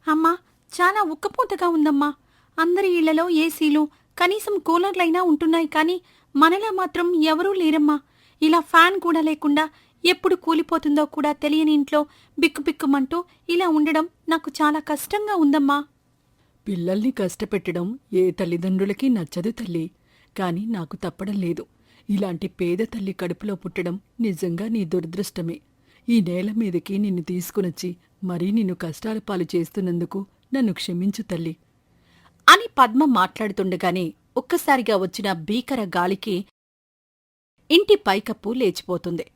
అమ్మా, చాలా ఉక్కపోతగా ఉందమ్మా. అందరి ఇళ్లలో ఏసీలు, కనీసం కూలర్లైనా ఉంటున్నాయి, కానీ మనలా మాత్రం ఎవరూ లేరమ్మా. ఇలా ఫ్యాన్ కూడా లేకుండా ఎప్పుడు కూలిపోతుందో కూడా తెలియని ఇంట్లో బిక్కుబిక్కుమంటూ ఇలా ఉండడం నాకు చాలా కష్టంగా ఉందమ్మా. పిల్లల్ని కష్టపెట్టడం ఏ తల్లిదండ్రులకి నచ్చదు తల్లి. కాని నాకు తప్పడం లేదు. ఇలాంటి పేద తల్లి కడుపులో పుట్టడం నిజంగా నీ దురదృష్టమే. ఈ నేల మీదకి నిన్ను తీసుకునొచ్చి మరీ నిన్ను కష్టాల పాలు చేస్తున్నందుకు నన్ను క్షమించు తల్లి అని పద్మ మాట్లాడుతుండగానే ఒక్కసారిగా వచ్చిన భీకర గాలికి ఇంటి పైకప్పు లేచిపోతుంది.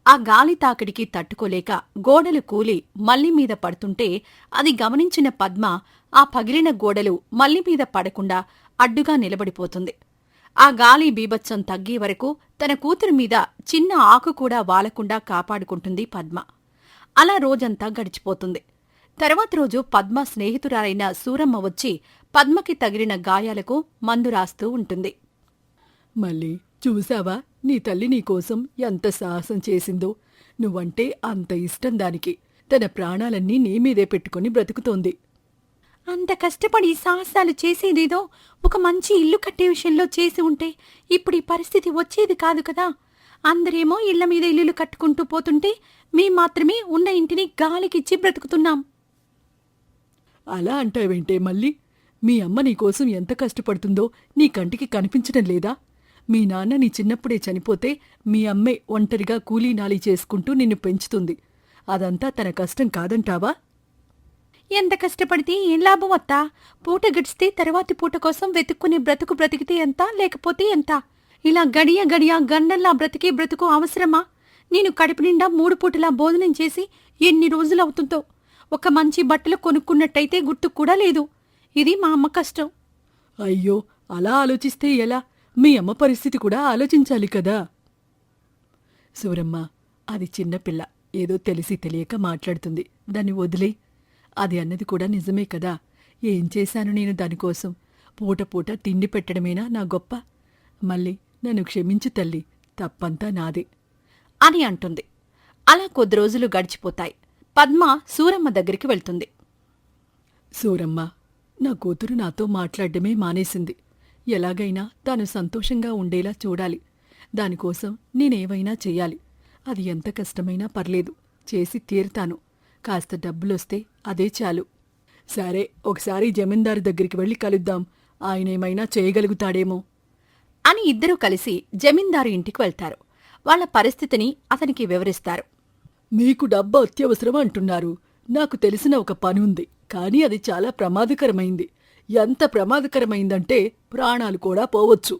ఆ గాలి తాకిడికి తట్టుకోలేక గోడలు కూలి మల్లి మీద పడుతుంటే అది గమనించిన పద్మ ఆ పగిలిన గోడలు మల్లి మీద పడకుండా అడ్డుగా నిలబడిపోతుంది. ఆ గాలి బీభత్సం తగ్గే వరకు తన కూతురు మీద చిన్న ఆకు కూడా వాలకుండా కాపాడుకుంటుంది పద్మ. అలా రోజంతా గడిచిపోతుంది. తర్వాత రోజు పద్మ స్నేహితురాలైన సూరమ్మ వచ్చి పద్మకి తగిలిన గాయాలకు మందు రాస్తూ ఉంటుంది. మళ్ళీ చూశావా, నీ తల్లి నీకోసం ఎంత సాహసం చేసిందో. నువ్వంటే అంత ఇష్టం దానికి. తన ప్రాణాలన్నీ నీమీదే పెట్టుకుని బ్రతుకుతోంది. అంత కష్టపడి సాహసాలు చేసేదేదో ఒక మంచి ఇల్లు కట్టే విషయంలో చేసి ఉంటే ఇప్పుడు ఈ పరిస్థితి వచ్చేది కాదు కదా. అందరేమో ఇళ్ల మీద ఇల్లులు కట్టుకుంటూ పోతుంటే మేం మాత్రమే ఉన్న ఇంటిని గాలికిచ్చి బ్రతుకుతున్నాం. అలా అంటావేంటే మళ్ళీ? మీ అమ్మ నీకోసం ఎంత కష్టపడుతుందో నీ కంటికి కనిపించడం లేదా? మీ నాన్న నీ చిన్నప్పుడే చనిపోతే మీ అమ్మే ఒంటరిగా కూలీనాలీ చేసుకుంటూ నిన్ను పెంచుతుంది. అదంతా తన కష్టం కాదంటావా? ఎంత కష్టపడితే ఏం లాభం అత్తా? పూట గడిస్తే తర్వాతి పూట కోసం వెతుక్కునే బ్రతుకు బ్రతికితే ఎంత, లేకపోతే ఎంత? ఇలా గడియ గడియ గండల్లా బ్రతికే బ్రతుకు అవసరమా? నేను కడుపు నిండా 3 పూటలా భోజనం చేసి ఎన్ని రోజులవుతుందో. ఒక మంచి బట్టలు కొనుక్కున్నట్టయితే గుర్తుకు కూడా లేదు. ఇది మా అమ్మ కష్టం. అయ్యో, అలా ఆలోచిస్తే ఎలా? మీ అమ్మ పరిస్థితి కూడా ఆలోచించాలి కదా. సూరమ్మ, అది చిన్నపిల్ల, ఏదో తెలిసి తెలియక మాట్లాడుతుంది. దాన్ని వదిలే. అది అన్నది కూడా నిజమే కదా. ఏం చేశాను నేను దానికోసం? పూట పూట తిండి పెట్టడమేనా నా గొప్ప? మళ్ళీ నన్ను క్షమించు తల్లి, తప్పంతా నాదే అని అంటుంది. అలా కొద్ది రోజులు గడిచిపోతాయి. పద్మ సూరమ్మ దగ్గరికి వెళ్తుంది. సూరమ్మ, నా కూతురు నాతో మాట్లాడడమే మానేసింది. ఎలాగైనా తాను సంతోషంగా ఉండేలా చూడాలి. దానికోసం నేనేవైనా చెయ్యాలి. అది ఎంత కష్టమైనా పర్లేదు, చేసి తీరుతాను. కాస్త డబ్బులొస్తే అదే చాలు. సరే, ఒకసారి జమీందారు దగ్గరికి వెళ్ళి కలుద్దాం. ఆయనేమైనా చేయగలుగుతాడేమో అని ఇద్దరూ కలిసి జమీందారు ఇంటికి వెళ్తారు. వాళ్ల పరిస్థితిని అతనికి వివరిస్తారు. మీకు డబ్బు అత్యవసరం అంటున్నారు. నాకు తెలిసిన ఒక పని ఉంది, కానీ అది చాలా ప్రమాదకరమైంది. ఎంత ప్రమాదకరమైందంటే ప్రాణాలు కూడా పోవచ్చు.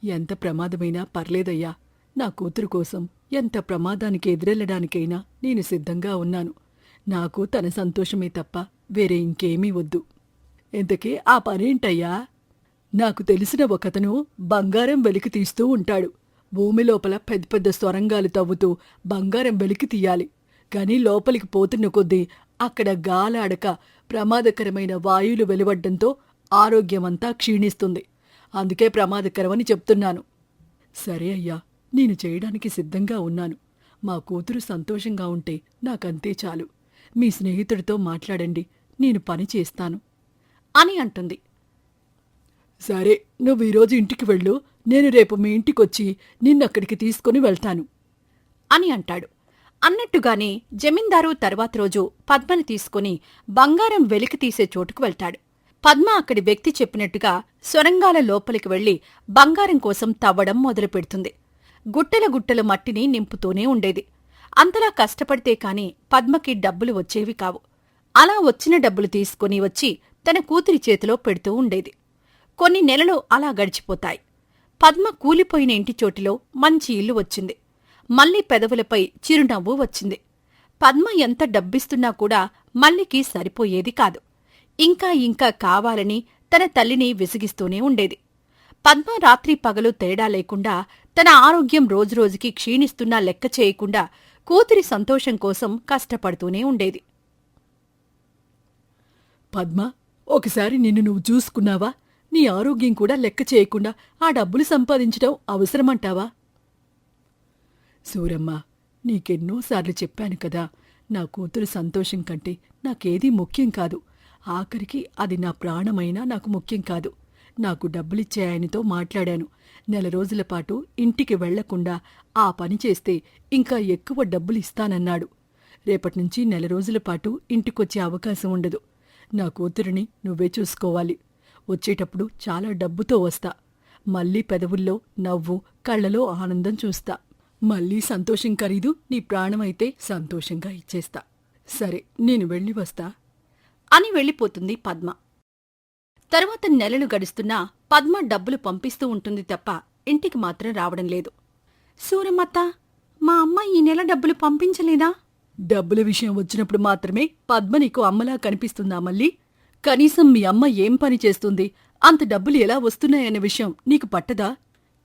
ఎంత ప్రమాదమైనా పర్లేదయ్యా. నా కూతురు కోసం ఎంత ప్రమాదానికి ఎదురెళ్లడానికైనా నేను సిద్ధంగా ఉన్నాను. నాకు తన సంతోషమే తప్ప వేరే ఇంకేమీ వద్దు. ఇంతకీ ఆ పనేంటయ్యా? నాకు తెలిసిన ఒకతను బంగారం వెలికి తీస్తూ ఉంటాడు. భూమి లోపల పెద్ద పెద్ద సొరంగాలు తవ్వుతూ బంగారం వెలికి తీయాలి. కాని లోపలికి పోతున్న కొద్దీ అక్కడ గాలాడక ప్రమాదకరమైన వాయువులు వెలువడ్డంతో ఆరోగ్యమంతా క్షీణిస్తుంది. అందుకే ప్రమాదకరమని చెప్తున్నాను. సరే అయ్యా, నేను చేయడానికి సిద్ధంగా ఉన్నాను. మా కూతురు సంతోషంగా ఉంటే నాకంతే చాలు. మీ స్నేహితుడితో మాట్లాడండి, నేను పని చేస్తాను అని అంటుంది. సరే, నువ్వు ఈరోజు ఇంటికి వెళ్ళు. నేను రేపు మీ ఇంటికొచ్చి నిన్నక్కడికి తీసుకుని వెళ్తాను అని అంటాడు. అన్నట్టుగానే జమీందారు తర్వాత రోజు పద్మని తీసుకుని బంగారం వెలికి తీసే చోటుకు వెళ్తాడు. పద్మ అక్కడి వ్యక్తి చెప్పినట్టుగా సొరంగాల లోపలికి వెళ్లి బంగారం కోసం తవ్వడం మొదలుపెడుతుంది. గుట్టల గుట్టల మట్టిని నింపుతూనే ఉండేది. అంతలా కష్టపడితే కాని పద్మకి డబ్బులు వచ్చేవి కావు. అలా వచ్చిన డబ్బులు తీసుకుని వచ్చి తన కూతురి చేతిలో పెడుతూ ఉండేది. కొన్ని నెలలు అలా గడిచిపోతాయి. పద్మ కూలిపోయిన ఇంటి చోటిలో మంచి ఇల్లు వచ్చింది. మల్లి పెదవులపై చిరునవ్వు వచ్చింది. పద్మ ఎంత డబ్బిస్తున్నా కూడా మల్లికి సరిపోయేది కాదు. ఇంకా ఇంకా కావాలని తన తల్లిని విసిగిస్తూనే ఉండేది. పద్మ రాత్రి పగలు తేడా లేకుండా తన ఆరోగ్యం రోజురోజుకి క్షీణిస్తున్నా లెక్క చేయకుండా కూతురి సంతోషం కోసం కష్టపడుతూనే ఉండేది. పద్మ, ఒకసారి నిన్ను నువ్వు చూసుకున్నావా? నీ ఆరోగ్యం కూడా లెక్క చేయకుండా ఆ డబ్బులు సంపాదించడం అవసరమంటావా? సూరమ్మ, నీకెన్నోసార్లు చెప్పాను కదా, నా కూతురు సంతోషం కంటే నాకేదీ ముఖ్యం కాదు. ఆఖరికి అది నా ప్రాణమైనా నాకు ముఖ్యం కాదు. నాకు డబ్బులిచ్చే ఆయనతో మాట్లాడాను. 4 రోజుల పాటు ఇంటికి వెళ్లకుండా ఆ పని చేస్తే ఇంకా ఎక్కువ డబ్బులిస్తానన్నాడు. రేపట్నుంచి 4 రోజుల పాటు ఇంటికొచ్చే అవకాశం ఉండదు. నా కూతురిని నువ్వే చూసుకోవాలి. వచ్చేటప్పుడు చాలా డబ్బుతో వస్తా. మళ్ళీ పెదవుల్లో నవ్వు, కళ్లలో ఆనందం చూస్తా. మళ్ళీ సంతోషం ఖరీదు నీ ప్రాణమైతే సంతోషంగా ఇచ్చేస్తా. సరే, నేను వెళ్ళి వస్తా అని వెళ్ళిపోతుంది పద్మ. తరువాత నెలలు గడుస్తున్నా పద్మ డబ్బులు పంపిస్తూ ఉంటుంది తప్ప ఇంటికి మాత్రం రావడం లేదు. సూరమ్మత్త, మా అమ్మ ఈ నెల డబ్బులు పంపించలేదా? డబ్బుల విషయం వచ్చినప్పుడు మాత్రమే పద్మ నీకు అమ్మలా కనిపిస్తుందా మళ్ళీ? కనీసం మీ అమ్మ ఏం పని చేస్తుంది, అంత డబ్బులు ఎలా వస్తున్నాయనే విషయం నీకు పట్టదా?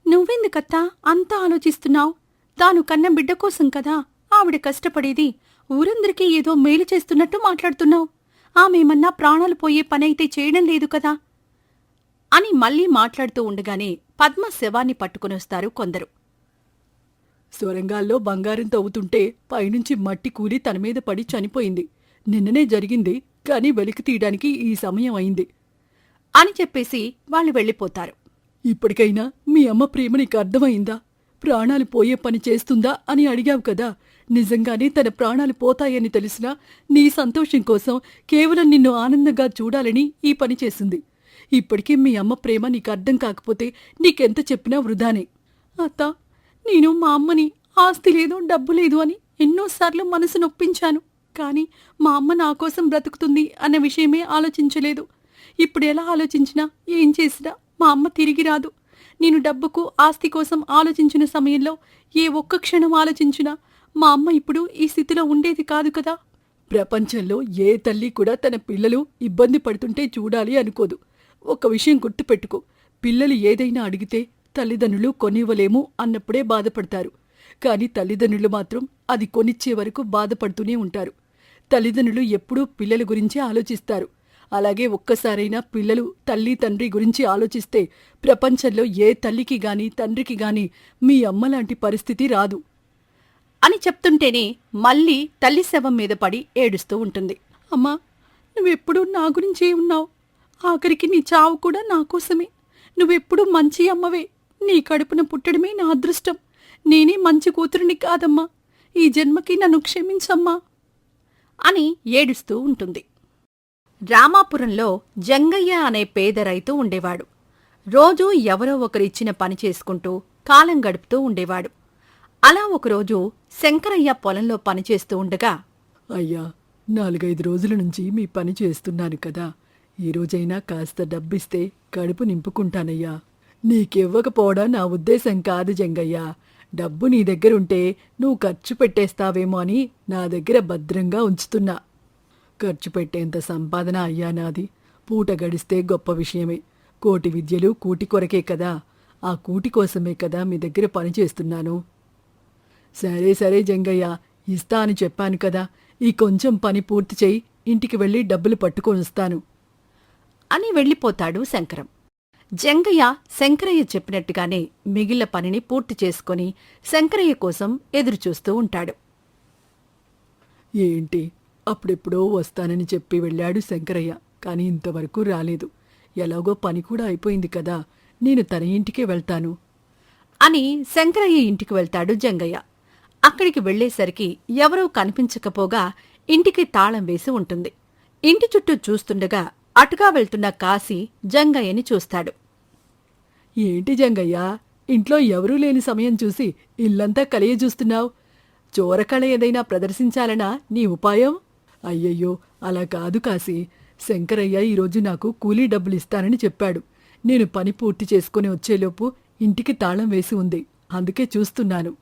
నువ్వెందుకత్తా అంతా ఆలోచిస్తున్నావు? తాను కన్న బిడ్డ కోసం కదా ఆవిడ కష్టపడేది. ఊరందరికీ ఏదో మేలు చేస్తున్నట్టు మాట్లాడుతున్నావు. ఆమెమన్నా ప్రాణాలు పోయే పనైతే చేయడం లేదు కదా అని మళ్లీ మాట్లాడుతూ ఉండగానే పద్మ శవాన్ని పట్టుకునొస్తారు కొందరు. సొరంగాల్లో బంగారం తవ్వుతుంటే పైనుంచి మట్టి కూలి తనమీద పడి చనిపోయింది. నిన్ననే జరిగింది, కాని వెలికి తీయడానికి ఈ సమయం అయింది అని చెప్పేసి వాళ్ళు వెళ్ళిపోతారు. ఇప్పటికైనా మీ అమ్మ ప్రేమ నీకు అర్థమైందా? ప్రాణాలు పోయే పని చేస్తుందా అని అడిగావు కదా. నిజంగానే తన ప్రాణాలు పోతాయని తెలిసినా నీ సంతోషం కోసం కేవలం నిన్ను ఆనందంగా చూడాలని ఈ పని చేసింది. ఇప్పటికీ మీ అమ్మ ప్రేమ నీకు అర్థం కాకపోతే నీకెంత చెప్పినా వృధానే. అత్తా, నేను మా అమ్మని ఆస్తి లేదు, డబ్బు లేదు అని ఎన్నోసార్లు మనసు నొప్పించాను. కాని మా అమ్మ నా కోసం బ్రతుకుతుంది అన్న విషయమే ఆలోచించలేదు. ఇప్పుడు ఎలా ఆలోచించినా ఏం చేసినా మా అమ్మ తిరిగి రాదు. నేను డబ్బుకు ఆస్తి కోసం ఆలోచించిన సమయంలో ఏ ఒక్క క్షణం ఆలోచించినా మా అమ్మ ఇప్పుడు ఈ స్థితిలో ఉండేది కాదు కదా. ప్రపంచంలో ఏ తల్లి కూడా తన పిల్లలు ఇబ్బంది పడుతుంటే చూడాలి అనుకోదు. ఒక విషయం గుర్తుపెట్టుకో, పిల్లలు ఏదైనా అడిగితే తల్లిదండ్రులు కొనివ్వలేము అన్నప్పుడే బాధపడతారు. కాని తల్లిదండ్రులు మాత్రం అది కొనిచ్చే వరకు బాధపడుతూనే ఉంటారు. తల్లిదండ్రులు ఎప్పుడూ పిల్లల గురించే ఆలోచిస్తారు. అలాగే ఒక్కసారైనా పిల్లలు తల్లి తండ్రి గురించి ఆలోచిస్తే ప్రపంచంలో ఏ తల్లికి గాని తండ్రికి గాని మీ అమ్మలాంటి పరిస్థితి రాదు అని చెప్తుంటేనే మళ్ళీ తల్లి శవం మీద పడి ఏడుస్తూ ఉంటుంది. అమ్మా, నువ్వెప్పుడూ నా గురించే ఉన్నావు. ఆఖరికి నీ చావు కూడా నా కోసమే. నువ్వెప్పుడూ మంచి అమ్మవే. నీ కడుపున పుట్టడమే నా అదృష్టం. నేనే మంచి కూతురిని కాదమ్మా. ఈ జన్మకి నన్ను క్షమించమ్మా అని ఏడుస్తూ ఉంటుంది. రామాపురంలో జంగయ్య అనే పేద రైతు ఉండేవాడు. రోజూ ఎవరో ఒకరిచ్చిన పని చేసుకుంటూ కాలం గడుపుతూ ఉండేవాడు. అలా ఒకరోజు శంకరయ్య పొలంలో పనిచేస్తూ ఉండగా, అయ్యా, 4-5 రోజుల నుంచి మీ పని చేస్తున్నాను కదా. ఈ రోజైనా కాస్త డబ్బిస్తే కడుపు నింపుకుంటానయ్యా. నీకివ్వకపోవడం నా ఉద్దేశం కాదు జంగయ్య. డబ్బు నీ దగ్గరుంటే నువ్వు ఖర్చు పెట్టేస్తావేమో అని నా దగ్గర భద్రంగా ఉంచుతున్నా. ఖర్చు పెట్టేంత సంపాదన అయ్యా నాది. పూట గడిస్తే గొప్ప విషయమే. కోటి విద్యలు కూటి కొరకే కదా. ఆ కూటి కోసమే కదా మీ దగ్గర పని చేస్తున్నాను. సరే సరే జంగయ్య, ఇస్తా అని చెప్పాను కదా. ఈ కొంచెం పని పూర్తి చేయి, ఇంటికి వెళ్ళి డబ్బులు పట్టుకొని వస్తాను అని వెళ్ళిపోతాడు శంకరం. జంగయ్య శంకరయ్య చెప్పినట్టుగానే మిగిలిన పనిని పూర్తి చేసుకుని శంకరయ్య కోసం ఎదురుచూస్తూ ఉంటాడు. ఏంటి, అప్పుడెప్పుడో వస్తానని చెప్పి వెళ్ళాడు శంకరయ్య. కాని ఇంతవరకు రాలేదు. ఎలాగో పని కూడా అయిపోయింది కదా, నేను తన ఇంటికే వెళ్తాను అని శంకరయ్య ఇంటికి వెళ్తాడు జంగయ్య. అక్కడికి వెళ్లేసరికి ఎవరూ కనిపించకపోగా ఇంటికి తాళం వేసి ఉంటుంది. ఇంటి చుట్టూ చూస్తుండగా అటుగా వెళ్తున్న కాశీ జంగయ్యని చూస్తాడు. ఏంటి జంగయ్య, ఇంట్లో ఎవరూ లేని సమయం చూసి ఇల్లంతా కలియజూస్తున్నావు? చోరకళ ఏదైనా ప్రదర్శించాలనా నీ ఉపాయం? అయ్యయ్యో, అలా కాదు కాశీ. శంకరయ్య ఈరోజు నాకు కూలీ డబ్బులిస్తానని చెప్పాడు. నేను పని పూర్తి చేసుకుని వచ్చేలోపు ఇంటికి తాళం వేసి ఉంది. అందుకే చూస్తున్నాను.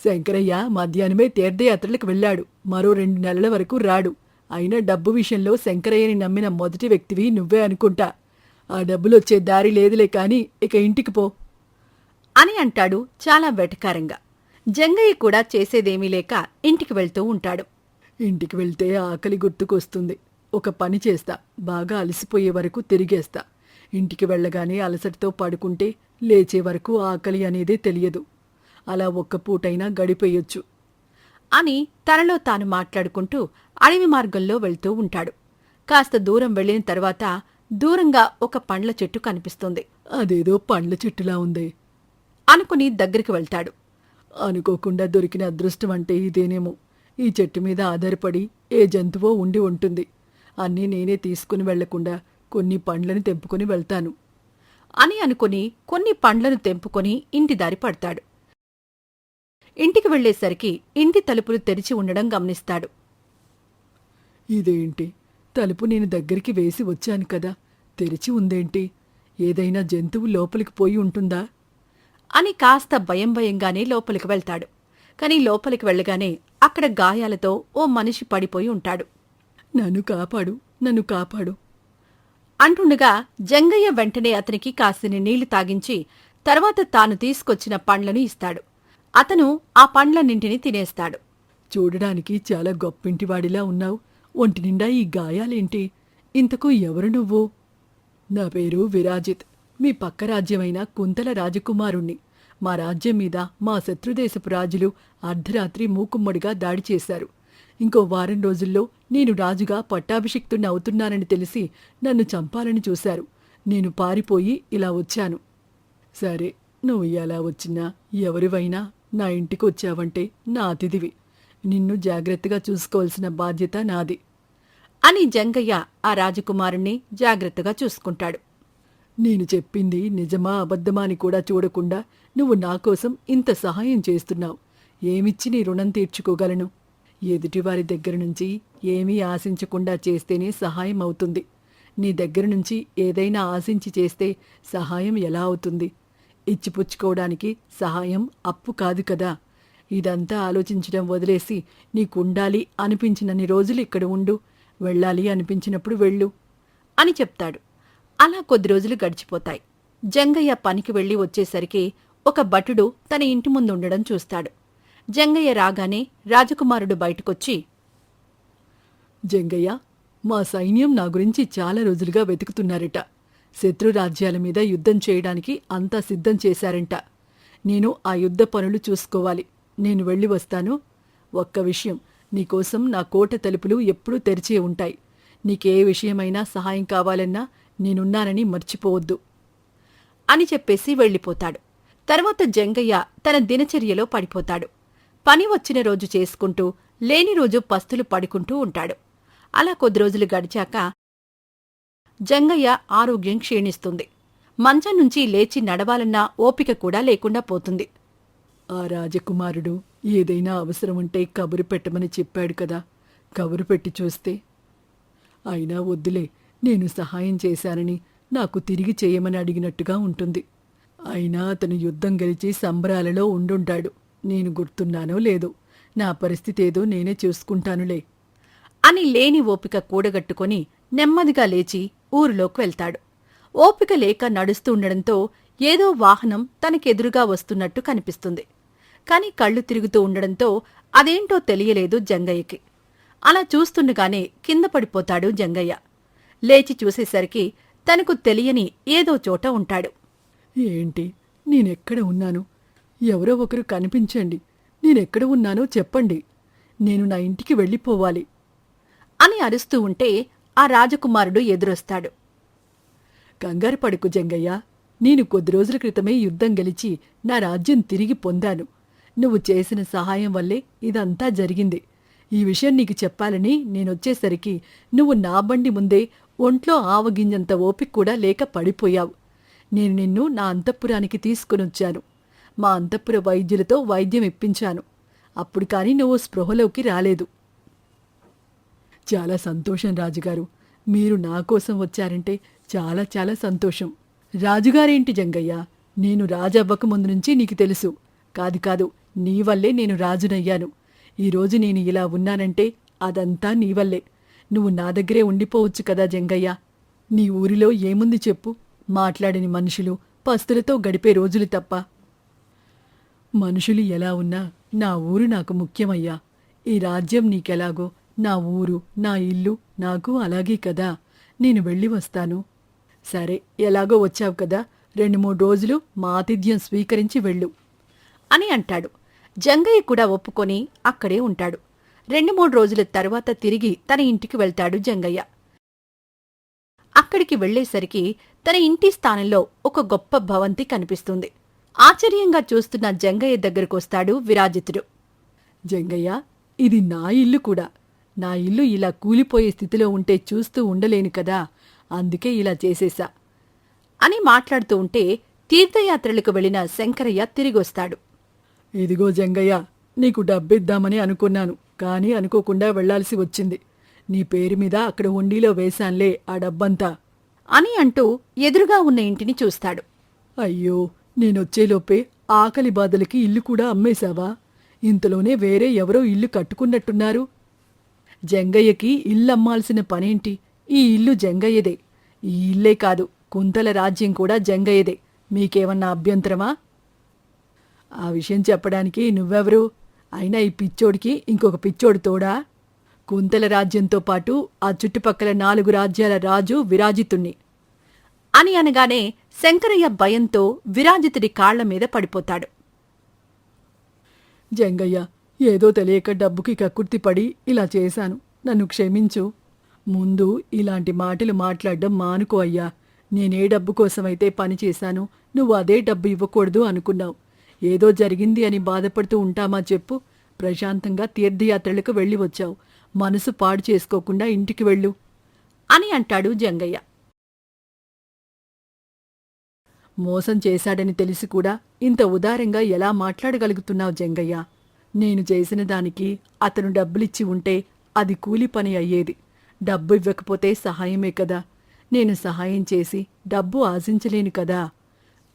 శంకరయ్య మధ్యాహ్నమే తీర్థయాత్రలకు వెళ్ళాడు. మరో 2 నెలల వరకు రాడు. అయినా డబ్బు విషయంలో శంకరయ్యని నమ్మిన మొదటి వ్యక్తివి నువ్వే అనుకుంటా. ఆ డబ్బులొచ్చే దారి లేదులే కాని ఇక ఇంటికి పో అని అంటాడు చాలా వెటకారంగా. జంగయ్య కూడా చేసేదేమీ లేక ఇంటికి వెళ్తూ ఉంటాడు. ఇంటికి వెళ్తే ఆకలి గుర్తుకొస్తుంది. ఒక పని చేస్తా, బాగా అలసిపోయే వరకు తిరిగేస్తా. ఇంటికి వెళ్ళగానే అలసటతో పడుకుంటే లేచే వరకు ఆకలి అనేదే తెలియదు. అలా ఒక్క పూటైనా గడిపేయొచ్చు అని తనలో తాను మాట్లాడుకుంటూ అడవి మార్గంలో వెళ్తూ ఉంటాడు. కాస్త దూరం వెళ్ళిన తర్వాత దూరంగా ఒక పండ్ల చెట్టు కనిపిస్తుంది. అదేదో పండ్ల చెట్టులా ఉందే అనుకుని దగ్గరికి వెళ్తాడు. అనుకోకుండా దొరికిన అదృష్టం అంటే ఇదేనేమో. ఈ చెట్టు మీద ఆధారపడి ఏ జంతువో ఉండి ఉంటుంది. అన్నీ నేనే తీసుకుని వెళ్లకుండా కొన్ని పండ్లను తెంపుకుని వెళ్తాను అని అనుకుని కొన్ని పండ్లను తెంపుకొని ఇంటి దారి పడతాడు. ఇంటికి వెళ్లేసరికి ఇంటి తలుపులు తెరిచి ఉండడం గమనిస్తాడు. ఇదేంటి, తలుపు నేను దగ్గరికి వేసి వచ్చాను కదా, తెరిచి ఉందేంటి? ఏదైనా జంతువు లోపలికి పోయి ఉంటుందా అని కాస్త భయంగానే లోపలికి వెళ్తాడు. కాని లోపలికి వెళ్ళగానే అక్కడ గాయాలతో ఓ మనిషి పడిపోయి ఉంటాడు. నన్ను కాపాడు, నన్ను కాపాడు అంటుండగా జంగయ్య వెంటనే అతనికి కాసిని నీళ్లు తాగించి తర్వాత తాను తీసుకొచ్చిన పండ్లను ఇస్తాడు. అతను ఆ పండ్లన్నింటినీ తినేస్తాడు. చూడడానికి చాలా గొప్పింటివాడిలా ఉన్నావు. ఒంటి నిండా ఈ గాయాలేంటి? ఇంతకు ఎవరు నువ్వు? నా పేరు విరాజిత్. మీ పక్క రాజ్యమైన కుంతల రాజకుమారుణ్ణి. మా రాజ్యం మీద మా శత్రుదేశపు రాజులు అర్ధరాత్రి మూకుమ్మడిగా దాడి చేశారు. ఇంకో వారం రోజుల్లో నేను రాజుగా పట్టాభిషిక్తుణ్ణి అవుతున్నానని తెలిసి నన్ను చంపాలని చూశారు. నేను పారిపోయి ఇలా వచ్చాను. సరే, నువ్వు ఎలా వచ్చినా ఎవరివైనా నా ఇంటికి వచ్చావంటే నా అతిథివి. నిన్ను జాగ్రత్తగా చూసుకోవాల్సిన బాధ్యత నాది అని జంగయ్య ఆ రాజకుమారుణ్ణి జాగ్రత్తగా చూసుకుంటాడు. నేను చెప్పింది నిజమా అబద్ధమా అని కూడా చూడకుండా నువ్వు నాకోసం ఇంత సహాయం చేస్తున్నావు. ఏమిచ్చి నీ రుణం తీర్చుకోగలను? ఎదుటివారి దగ్గర నుంచి ఏమీ ఆశించకుండా చేస్తేనే సహాయం అవుతుంది. నీ దగ్గర నుంచి ఏదైనా ఆశించి చేస్తే సహాయం ఎలా అవుతుంది? ఇచ్చిపుచ్చుకోవడానికి సహాయం అప్పు కాదు కదా. ఇదంతా ఆలోచించడం వదిలేసి నీకుండాలి అనిపించినన్ని రోజులు ఇక్కడ ఉండు, వెళ్ళాలి అనిపించినప్పుడు వెళ్ళు అని చెప్తాడు. అలా కొద్ది రోజులు గడిచిపోతాయి. జంగయ్య పనికి వెళ్లి వచ్చేసరికి ఒక భటుడు తన ఇంటి ముందు ఉండడం చూస్తాడు. జంగయ్య రాగానే రాజకుమారుడు బయటకొచ్చి, జంగయ్య, మా సైన్యం నా గురించి చాలా రోజులుగా వెతుకుతున్నారట. శత్రురాజ్యాల మీద యుద్ధం చేయడానికి అంతా సిద్ధం చేశారంట. నేను ఆ యుద్ధ పనులు చూసుకోవాలి. నేను వెళ్ళి వస్తాను. ఒక్క విషయం, నీకోసం నా కోట తలుపులు ఎప్పుడూ తెరిచే ఉంటాయి. నీకే విషయమైనా సహాయం కావాలన్నా నేనున్నానని మర్చిపోవద్దు అని చెప్పేసి వెళ్ళిపోతాడు. తర్వాత జంగయ్య తన దినచర్యలో పడిపోతాడు. పని వచ్చిన రోజు చేసుకుంటూ లేని రోజు పస్తులు పడుకుంటూ ఉంటాడు. అలా కొద్ది రోజులు గడిచాక జంగయ్య ఆరోగ్యం క్షీణిస్తుంది. మంచం నుంచి లేచి నడవాలన్న ఓపిక కూడా లేకుండా పోతుంది. ఆ రాజకుమారుడు ఏదైనా అవసరముంటే కబురు పెట్టమని చెప్పాడు కదా, కబురు పెట్టి చూస్తే. అయినా వద్దులే, నేను సహాయం చేశానని నాకు తిరిగి చేయమని అడిగినట్టుగా ఉంటుంది. అయినా అతను యుద్ధం గెలిచి సంబరాలలో ఉండుంటాడు. నేను గుర్తున్నానో లేదో. నా పరిస్థితి ఏదో నేనే చూసుకుంటానులే అని లేని ఓపిక కూడగట్టుకొని నెమ్మదిగా లేచి ఊరిలోకి వెళ్తాడు. ఓపిక లేక నడుస్తూ ఉండడంతో ఏదో వాహనం తనకెదురుగా వస్తున్నట్టు కనిపిస్తుంది. కాని కళ్ళు తిరుగుతూ ఉండడంతో అదేంటో తెలియలేదు జంగయ్యకి. అలా చూస్తుండగానే కింద పడిపోతాడు జంగయ్య. లేచి చూసేసరికి తనకు తెలియని ఏదో చోట ఉంటాడు. ఏంటి, నేనెక్కడ ఉన్నాను? ఎవరో ఒకరు కనిపించండి. నేనెక్కడ ఉన్నానో చెప్పండి. నేను నా ఇంటికి వెళ్ళిపోవాలి అని అరుస్తూ ఉంటే ఆ రాజకుమారుడు ఎదురొస్తాడు. కంగారు పడుకు జంగయ్య. నేను కొద్ది రోజుల క్రితమే యుద్ధం గెలిచి నా రాజ్యం తిరిగి పొందాను. నువ్వు చేసిన సహాయం వల్లే ఇదంతా జరిగింది. ఈ విషయం నీకు చెప్పాలని నేనొచ్చేసరికి నువ్వు నా బండి ముందే ఒంట్లో ఆవగింజంత ఓపిక కూడా లేక పడిపోయావు. నేను నిన్ను నా అంతఃపురానికి తీసుకునొచ్చాను. మా అంతఃపుర వైద్యులతో వైద్యం ఇప్పించాను. అప్పుడు కాని నువ్వు స్పృహలోకి రాలేదు. చాలా సంతోషం రాజుగారు. మీరు నా కోసం వచ్చారంటే చాలా చాలా సంతోషం. రాజుగారేంటి జంగయ్య, నేను రాజవ్వక ముందు నుంచి నీకు తెలుసు. కాదు, నీ వల్లే నేను రాజునయ్యాను. ఈరోజు నేను ఇలా ఉన్నానంటే అదంతా నీవల్లే. నువ్వు నా దగ్గరే ఉండిపోవచ్చు కదా జంగయ్య. నీ ఊరిలో ఏముంది చెప్పు? మాట్లాడని మనుషులు, పస్తులతో గడిపే రోజులు తప్ప. మనుషులు ఎలా ఉన్నా నా ఊరు నాకు ముఖ్యమయ్యా. ఈ రాజ్యం నీకెలాగో నా ఊరు, నా ఇల్లు నాకు అలాగే కదా. నేను వెళ్ళి వస్తాను. సరే, ఎలాగో వచ్చావు కదా, 2-3 రోజులు మా ఆతిథ్యం స్వీకరించి వెళ్ళు అని అంటాడు. జంగయ్య కూడా ఒప్పుకొని అక్కడే ఉంటాడు. 2-3 రోజుల తర్వాత తిరిగి తన ఇంటికి వెళ్తాడు జంగయ్య. అక్కడికి వెళ్లేసరికి తన ఇంటి స్థానంలో ఒక గొప్ప భవంతి కనిపిస్తుంది. ఆశ్చర్యంగా చూస్తున్న జంగయ్య దగ్గరకొస్తాడు విరాజితుడు. జంగయ్య, ఇది నా ఇల్లు కూడా. నా ఇల్లు ఇలా కూలిపోయే స్థితిలో ఉంటే చూస్తూ ఉండలేను కదా, అందుకే ఇలా చేసేశా అని మాట్లాడుతూ ఉంటే తీర్థయాత్రలకు వెళ్లిన శంకరయ్య తిరిగొస్తాడు. ఇదిగో జంగయ్య, నీకు డబ్బిద్దామని అనుకున్నాను, కానీ అనుకోకుండా వెళ్లాల్సి వచ్చింది. నీ పేరు మీద అక్కడ హుండీలో వేశాన్లే ఆ డబ్బంతా అని అంటూ ఎదురుగా ఉన్న ఇంటిని చూస్తాడు. అయ్యో, నేనొచ్చేలోపే ఆకలి బాధలకి ఇల్లు కూడా అమ్మేశావా? ఇంతలోనే వేరే ఎవరో ఇల్లు కట్టుకున్నట్టున్నారు. జంగయ్యకి ఇల్లమ్మాల్సిన పనేంటి? ఈ ఇల్లు జంగయ్యదే. ఈ ఇల్లే కాదు, కుంతల రాజ్యం కూడా జంగయ్యదే. మీకేమన్నా అభ్యంతరమా? ఆ విషయం చెప్పడానికి నువ్వెవరు? అయినా ఈ పిచ్చోడికి ఇంకొక పిచ్చోడు తోడా? కుంతల రాజ్యంతో పాటు ఆ చుట్టుపక్కల 4 రాజ్యాల రాజు విరాజితుణ్ణి అని అనగానే శంకరయ్య భయంతో విరాజితుడి కాళ్ల మీద పడిపోతాడు. జంగయ్య, ఏదో తెలియక డబ్బుకి కక్కుర్తిపడి ఇలా చేశాను. నన్ను క్షమించు. ముందు ఇలాంటి మాటలు మాట్లాడడం మానుకో అయ్యా. నేనే డబ్బు కోసమైతే పనిచేశాను, నువ్వు అదే డబ్బు ఇవ్వకూడదు అనుకున్నావు. ఏదో జరిగింది అని బాధపడుతూ ఉంటామా చెప్పు? ప్రశాంతంగా తీర్థయాత్రలకు వెళ్ళి వచ్చావు. మనసు పాడు చేసుకోకుండా ఇంటికి వెళ్ళు అని అంటాడు జంగయ్య. మోసం చేశాడని తెలిసి కూడా ఇంత ఉదారంగా ఎలా మాట్లాడగలుగుతున్నావు జంగయ్య? నేను చేసిన దానికి అతను డబ్బులిచ్చి ఉంటే అది కూలి పని అయ్యేది. డబ్బు ఇవ్వకపోతే సహాయమే కదా. నేను సహాయం చేసి డబ్బు ఆశించలేను కదా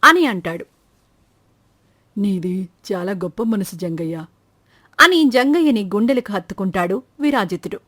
అని అంటాడు. నీది చాలా గొప్ప మనసు జంగయ్య అని జంగయ్యని గుండెలకు హత్తుకుంటాడు విరాజితుడు.